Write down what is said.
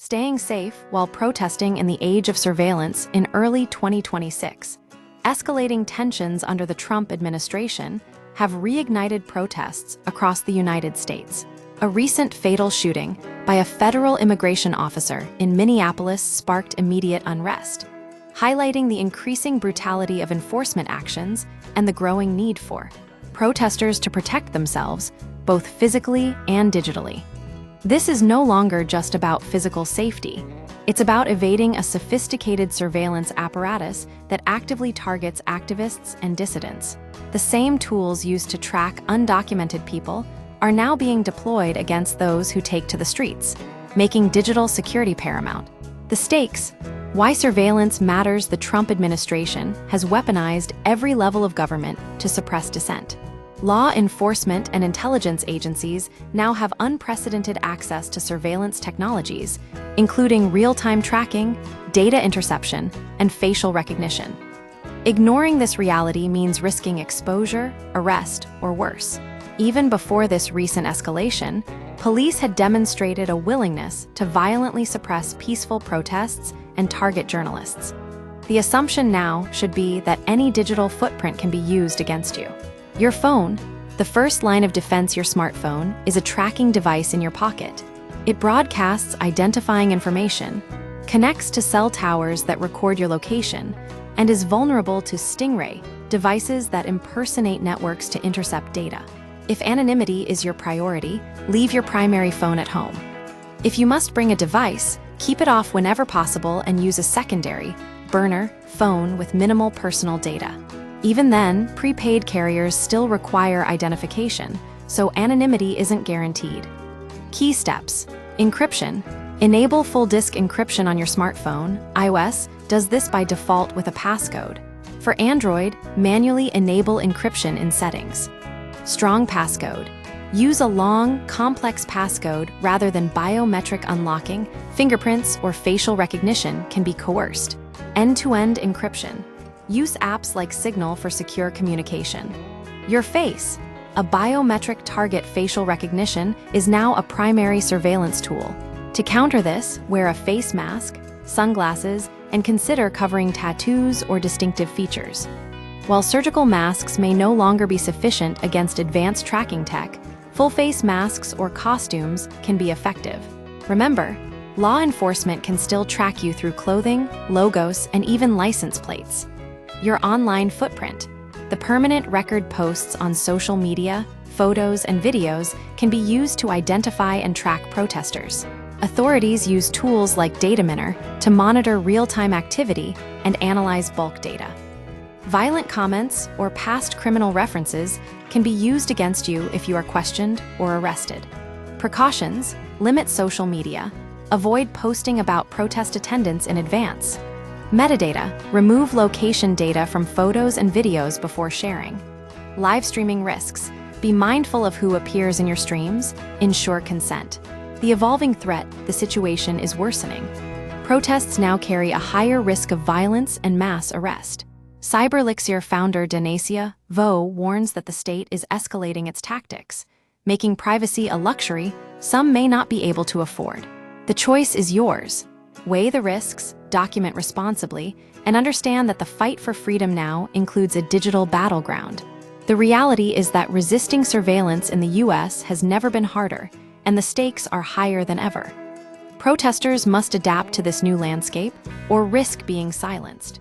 staying safe while protesting in the age of surveillance in early 2026. Escalating tensions under the Trump administration have reignited protests across the United States. A recent fatal shooting by a federal immigration officer in Minneapolis sparked immediate unrest, highlighting the increasing brutality of enforcement actions and the growing need for protesters to protect themselves, both physically and digitally. This is no longer just about physical safety. It's about evading a sophisticated surveillance apparatus that actively targets activists and dissidents. The same tools used to track undocumented people are now being deployed against those who take to the streets, making digital security paramount. The stakes: why surveillance matters. The Trump administration has weaponized every level of government to suppress dissent. Law enforcement and intelligence agencies now have unprecedented access to surveillance technologies, including real-time tracking, data interception, and facial recognition. Ignoring this reality means risking exposure, arrest, or worse. Even before this recent escalation, police had demonstrated a willingness to violently suppress peaceful protests and target journalists. The assumption now should be that any digital footprint can be used against you. Your phone, the first line of defense. Your smartphone is a tracking device in your pocket. It broadcasts identifying information, connects to cell towers that record your location, and is vulnerable to Stingray, devices that impersonate networks to intercept data. If anonymity is your priority, leave your primary phone at home. If you must bring a device, keep it off whenever possible and use a secondary, burner, phone with minimal personal data. Even then, prepaid carriers still require identification, so anonymity isn't guaranteed. Key steps: encryption. Enable full disk encryption on your smartphone. iOS does this by default with a passcode. For Android, manually enable encryption in settings. Strong passcode. Use a long, complex passcode rather than biometric unlocking. Fingerprints or facial recognition can be coerced. End-to-end encryption. Use apps like Signal for secure communication. Your face. A biometric target facial recognition is now a primary surveillance tool. To counter this, wear a face mask, sunglasses, and consider covering tattoos or distinctive features. While surgical masks may no longer be sufficient against advanced tracking tech, full-face masks or costumes can be effective. Remember, law enforcement can still track you through clothing, logos, and even license plates. Your online footprint. The permanent record posts on social media, photos, and videos can be used to identify and track protesters. Authorities use tools like Dataminr to monitor real-time activity and analyze bulk data. Violent comments or past criminal references can be used against you if you are questioned or arrested. Precautions: limit social media. Avoid posting about protest attendance in advance. Metadata: remove location data from photos and videos before sharing. Live streaming risks: be mindful of who appears in your streams. Ensure consent. The evolving threat: the situation is worsening. Protests now carry a higher risk of violence and mass arrest. CyberElixir founder Danacia Vo warns that the state is escalating its tactics, making privacy a luxury some may not be able to afford. The choice is yours. Weigh the risks, document responsibly, and understand that the fight for freedom now includes a digital battleground. The reality is that resisting surveillance in the US has never been harder, and the stakes are higher than ever. Protesters must adapt to this new landscape or risk being silenced.